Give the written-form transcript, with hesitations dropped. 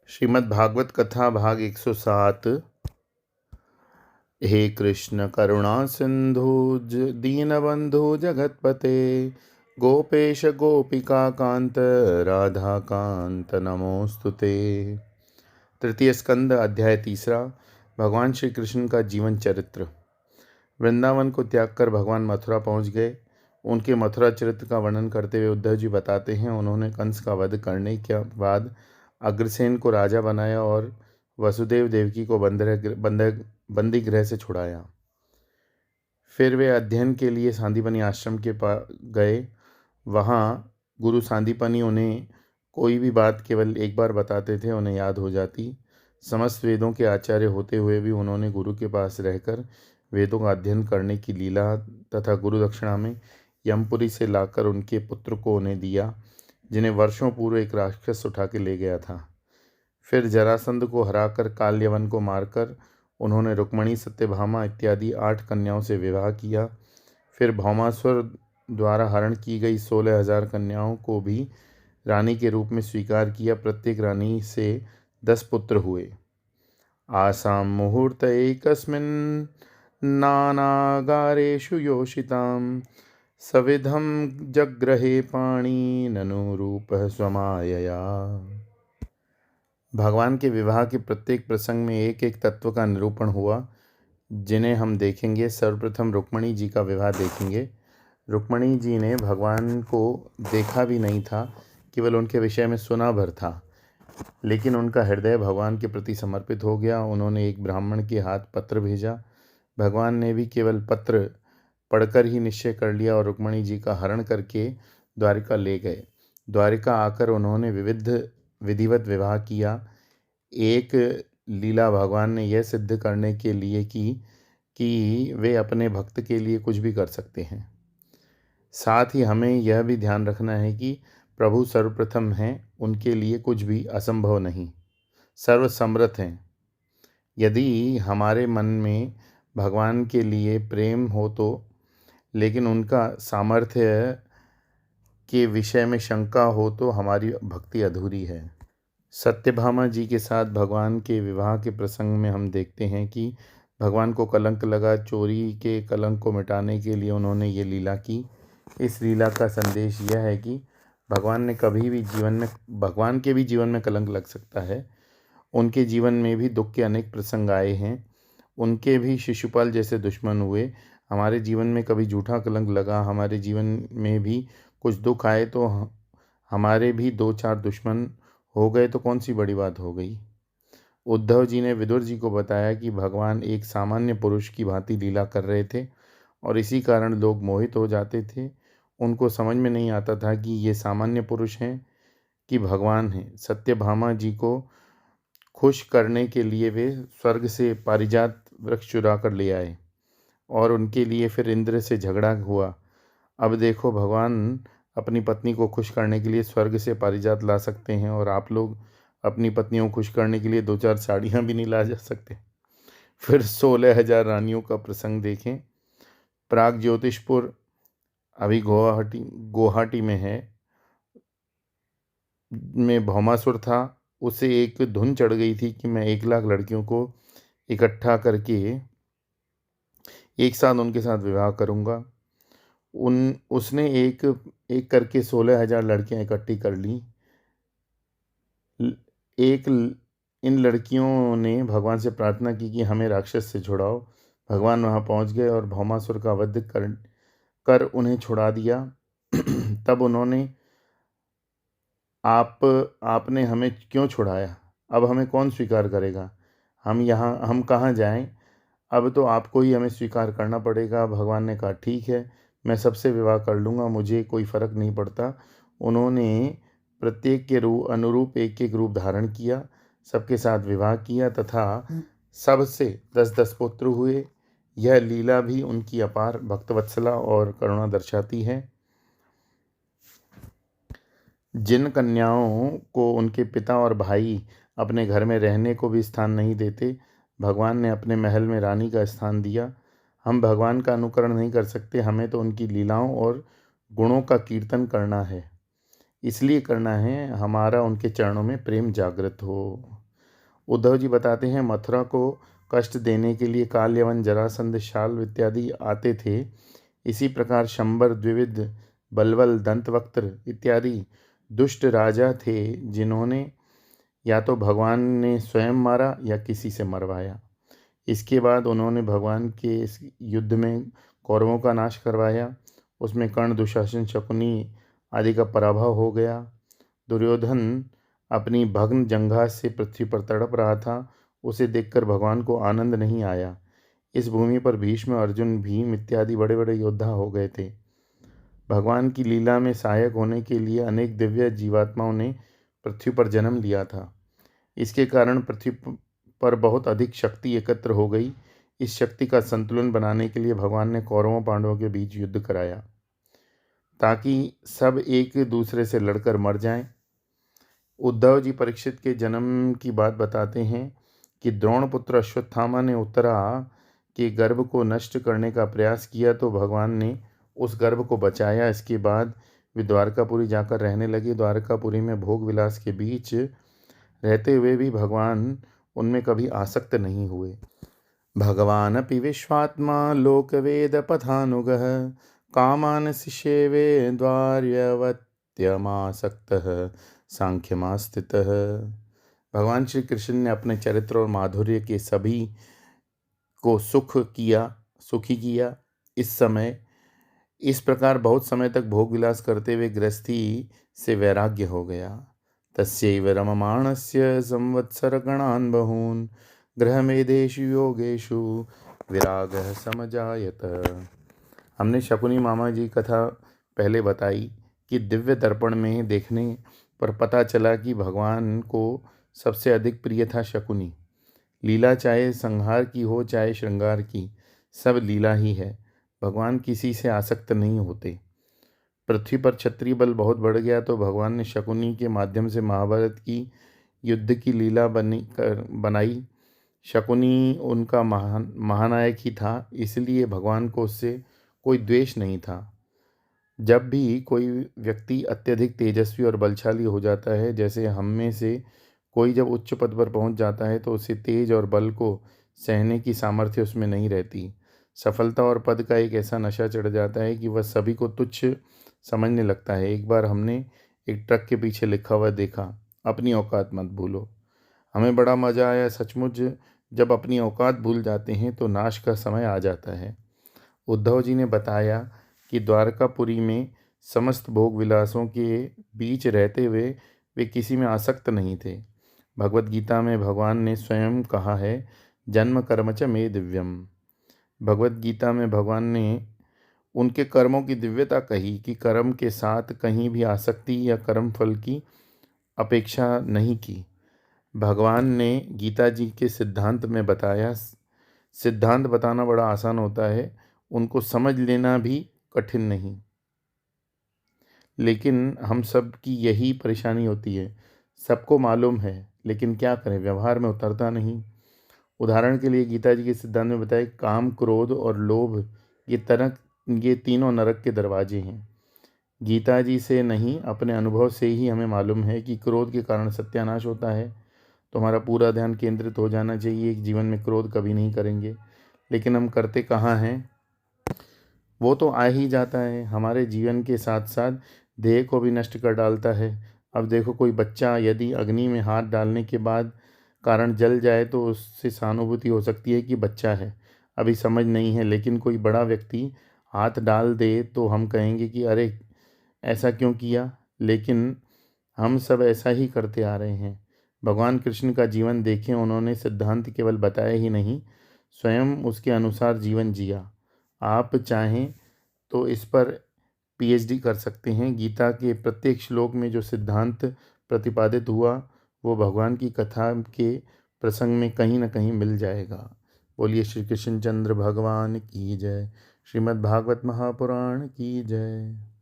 श्रीमद् भागवत कथा भाग 107। हे कृष्ण करुणा सिंधु दीनबंधु जगतपते गोपेश गोपिका कांत राधा कांत नमोस्तुते। तृतीय स्कंद अध्याय 3। भगवान श्री कृष्ण का जीवन चरित्र। वृंदावन को त्याग कर भगवान मथुरा पहुंच गए। उनके मथुरा चरित्र का वर्णन करते हुए उद्धव जी बताते हैं, उन्होंने कंस का वध करने के बाद अग्रसेन को राजा बनाया और वसुदेव देवकी को बंदी गृह से छुड़ाया। फिर वे अध्ययन के लिए सांदीपनी आश्रम के पास गए। वहाँ गुरु सांदीपनी उन्हें कोई भी बात केवल एक बार बताते थे, उन्हें याद हो जाती। समस्त वेदों के आचार्य होते हुए भी उन्होंने गुरु के पास रहकर वेदों का अध्ययन करने की लीला तथा गुरु दक्षिणा में यमपुरी से लाकर उनके पुत्र को उन्हें दिया, जिन्हें वर्षों पूर्व एक राक्षस उठा के ले गया था। फिर जरासंध को हराकर काल्यवन को मारकर उन्होंने रुक्मणी, सत्यभामा इत्यादि 8 कन्याओं से विवाह किया। फिर भौमासुर द्वारा हरण की गई 16,000 कन्याओं को भी रानी के रूप में स्वीकार किया। प्रत्येक रानी से 10 पुत्र हुए। आसाम मुहूर्त एकस्मिन् नानागारेषु योषितां सविधम जग्रहे पाणी ननु रूपः स्वमायया। भगवान के विवाह के प्रत्येक प्रसंग में एक एक तत्व का निरूपण हुआ, जिन्हें हम देखेंगे। सर्वप्रथम रुक्मणी जी का विवाह देखेंगे। रुक्मणी जी ने भगवान को देखा भी नहीं था, केवल उनके विषय में सुना भर था, लेकिन उनका हृदय भगवान के प्रति समर्पित हो गया। उन्होंने एक ब्राह्मण के हाथ पत्र भेजा। भगवान ने भी केवल पत्र पढ़कर ही निश्चय कर लिया और रुक्मणी जी का हरण करके द्वारिका ले गए। द्वारिका आकर उन्होंने विधिवत विवाह किया। एक लीला भगवान ने यह सिद्ध करने के लिए कि वे अपने भक्त के लिए कुछ भी कर सकते हैं। साथ ही हमें यह भी ध्यान रखना है कि प्रभु सर्वप्रथम हैं, उनके लिए कुछ भी असंभव नहीं, सर्वसमर्थ हैं। यदि हमारे मन में भगवान के लिए प्रेम हो तो, लेकिन उनका सामर्थ्य के विषय में शंका हो तो हमारी भक्ति अधूरी है। सत्यभामा जी के साथ भगवान के विवाह के प्रसंग में हम देखते हैं कि भगवान को कलंक लगा। चोरी के कलंक को मिटाने के लिए उन्होंने ये लीला की। इस लीला का संदेश यह है कि भगवान के भी जीवन में कलंक लग सकता है। उनके जीवन में भी दुख के अनेक प्रसंग आए हैं। उनके भी शिशुपाल जैसे दुश्मन हुए। हमारे जीवन में कभी झूठा कलंक लगा, हमारे जीवन में भी कुछ दुख आए तो हमारे भी 2-4 दुश्मन हो गए तो कौन सी बड़ी बात हो गई। उद्धव जी ने विदुर जी को बताया कि भगवान एक सामान्य पुरुष की भांति लीला कर रहे थे और इसी कारण लोग मोहित हो जाते थे। उनको समझ में नहीं आता था कि ये सामान्य पुरुष हैं कि भगवान हैं। सत्यभामा जी को खुश करने के लिए वे स्वर्ग से पारिजात वृक्ष चुरा कर ले आए और उनके लिए फिर इंद्र से झगड़ा हुआ। अब देखो, भगवान अपनी पत्नी को खुश करने के लिए स्वर्ग से पारिजात ला सकते हैं और आप लोग अपनी पत्नियों को खुश करने के लिए 2-4 साड़ियाँ भी नहीं ला जा सकते। फिर 16,000 रानियों का प्रसंग देखें। प्राग ज्योतिषपुर अभी गुवाहाटी में है, में भौमासुर था। उसे एक धुन चढ़ गई थी कि मैं 1 लाख लड़कियों को इकट्ठा करके एक साथ उनके साथ विवाह करूंगा। उसने एक एक करके 16,000 लड़कियां इकट्ठी कर ली। इन लड़कियों ने भगवान से प्रार्थना की कि हमें राक्षस से छुड़ाओ। भगवान वहां पहुंच गए और भौमासुर का वध कर उन्हें छुड़ा दिया। तब उन्होंने आपने हमें क्यों छुड़ाया? अब हमें कौन स्वीकार करेगा? हम कहाँ जाएं? अब तो आपको ही हमें स्वीकार करना पड़ेगा। भगवान ने कहा, ठीक है, मैं सबसे विवाह कर लूँगा, मुझे कोई फ़र्क नहीं पड़ता। उन्होंने प्रत्येक के अनुरूप एक एक रूप धारण किया, सबके साथ विवाह किया तथा सबसे 10-10 पुत्र हुए। यह लीला भी उनकी अपार भक्तवत्सला और करुणा दर्शाती है। जिन कन्याओं को उनके पिता और भाई अपने घर में रहने को भी स्थान नहीं देते, भगवान ने अपने महल में रानी का स्थान दिया। हम भगवान का अनुकरण नहीं कर सकते, हमें तो उनकी लीलाओं और गुणों का कीर्तन करना है। इसलिए करना है हमारा उनके चरणों में प्रेम जागृत हो। उद्धव जी बताते हैं, मथुरा को कष्ट देने के लिए काल, यवन, जरासंध, शाल्व इत्यादि आते थे। इसी प्रकार शंबर, द्विविध, बलबल, दंतवक्त्र इत्यादि दुष्ट राजा थे, जिन्होंने या तो भगवान ने स्वयं मारा या किसी से मरवाया। इसके बाद उन्होंने भगवान के इस युद्ध में कौरवों का नाश करवाया। उसमें कर्ण, दुशासन, शकुनी आदि का पराभव हो गया। दुर्योधन अपनी भग्न जंघा से पृथ्वी पर तड़प रहा था। उसे देखकर भगवान को आनंद नहीं आया। इस भूमि पर भीष्म, अर्जुन, भीम इत्यादि बड़े बड़े योद्धा हो गए थे। भगवान की लीला में सहायक होने के लिए अनेक दिव्य जीवात्माओं ने पृथ्वी पर जन्म लिया था। इसके कारण पृथ्वी पर बहुत अधिक शक्ति एकत्र हो गई। इस शक्ति का संतुलन बनाने के लिए भगवान ने कौरवों पांडवों के बीच युद्ध कराया, ताकि सब एक दूसरे से लड़कर मर जाएं। उद्धव जी परीक्षित के जन्म की बात बताते हैं कि द्रोण पुत्र अश्वत्थामा ने उत्तरा के गर्भ को नष्ट करने का प्रयास किया, तो भगवान ने उस गर्भ को बचाया। इसके बाद वे द्वारकापुरी जाकर रहने लगे। द्वारकापुरी में भोग विलास के बीच रहते हुए भी भगवान उनमें कभी आसक्त नहीं हुए। भगवान अपि विश्वात्मा लोकवेद पथानुगः कामान शिषेवे द्वार्यवत्यमासक्तः सांख्यमास्थितः। भगवान श्री कृष्ण ने अपने चरित्र और माधुर्य के सभी को सुखी किया। इस प्रकार बहुत समय तक भोग विलास करते हुए गृहस्थी से वैराग्य हो गया। तस्यैव रममाणस्य संवत्सरगणान् बहून् गृहमेधेषु योगेषु विरागः समजायत। हमने शकुनी मामा जी कथा पहले बताई कि दिव्य दर्पण में देखने पर पता चला कि भगवान को सबसे अधिक प्रिय था शकुनी। लीला चाहे संहार की हो चाहे श्रृंगार की, सब लीला ही है। भगवान किसी से आसक्त नहीं होते। पृथ्वी पर क्षत्रिय बल बहुत बढ़ गया, तो भगवान ने शकुनी के माध्यम से महाभारत की युद्ध की लीला बनाई। शकुनी उनका महानायक ही था, इसलिए भगवान को उससे कोई द्वेष नहीं था। जब भी कोई व्यक्ति अत्यधिक तेजस्वी और बलशाली हो जाता है, जैसे हम में से कोई जब उच्च पद पर पहुंच जाता है, तो उसे तेज और बल को सहने की सामर्थ्य उसमें नहीं रहती। सफलता और पद का एक ऐसा नशा चढ़ जाता है कि वह सभी को तुच्छ समझने लगता है। एक बार हमने एक ट्रक के पीछे लिखा हुआ देखा, अपनी औकात मत भूलो। हमें बड़ा मज़ा आया। सचमुच जब अपनी औकात भूल जाते हैं तो नाश का समय आ जाता है। उद्धव जी ने बताया कि द्वारकापुरी में समस्त भोग विलासों के बीच रहते हुए वे किसी में आसक्त नहीं थे। भगवत गीता में भगवान ने स्वयं कहा है, जन्म कर्म च मे दिव्यम। भगवत गीता में भगवान ने उनके कर्मों की दिव्यता कही कि कर्म के साथ कहीं भी आसक्ति या कर्म फल की अपेक्षा नहीं की। भगवान ने गीता जी के सिद्धांत में बताया। सिद्धांत बताना बड़ा आसान होता है, उनको समझ लेना भी कठिन नहीं। लेकिन हम सब की यही परेशानी होती है, सबको मालूम है लेकिन क्या करें, व्यवहार में उतरता नहीं। उदाहरण के लिए गीता जी के सिद्धांत में बताए, काम, क्रोध और लोभ ये तीनों नरक के दरवाजे हैं। गीता जी से नहीं, अपने अनुभव से ही हमें मालूम है कि क्रोध के कारण सत्यानाश होता है। तो हमारा पूरा ध्यान केंद्रित हो जाना चाहिए कि जीवन में क्रोध कभी नहीं करेंगे। लेकिन हम करते कहाँ हैं? वो तो आ ही जाता है, हमारे जीवन के साथ साथ देह को भी नष्ट कर डालता है। अब देखो, कोई बच्चा यदि अग्नि में हाथ डालने के बाद कारण जल जाए तो उससे सहानुभूति हो सकती है कि बच्चा है, अभी समझ नहीं है। लेकिन कोई बड़ा व्यक्ति हाथ डाल दे तो हम कहेंगे कि अरे ऐसा क्यों किया। लेकिन हम सब ऐसा ही करते आ रहे हैं। भगवान कृष्ण का जीवन देखें, उन्होंने सिद्धांत केवल बताया ही नहीं, स्वयं उसके अनुसार जीवन जिया। आप चाहें तो इस पर पीएचडी कर सकते हैं। गीता के प्रत्येक श्लोक में जो सिद्धांत प्रतिपादित हुआ वो भगवान की कथा के प्रसंग में कहीं ना कहीं मिल जाएगा। बोलिए श्री कृष्ण चंद्र भगवान की जय। श्रीमद् भागवत महापुराण की जय।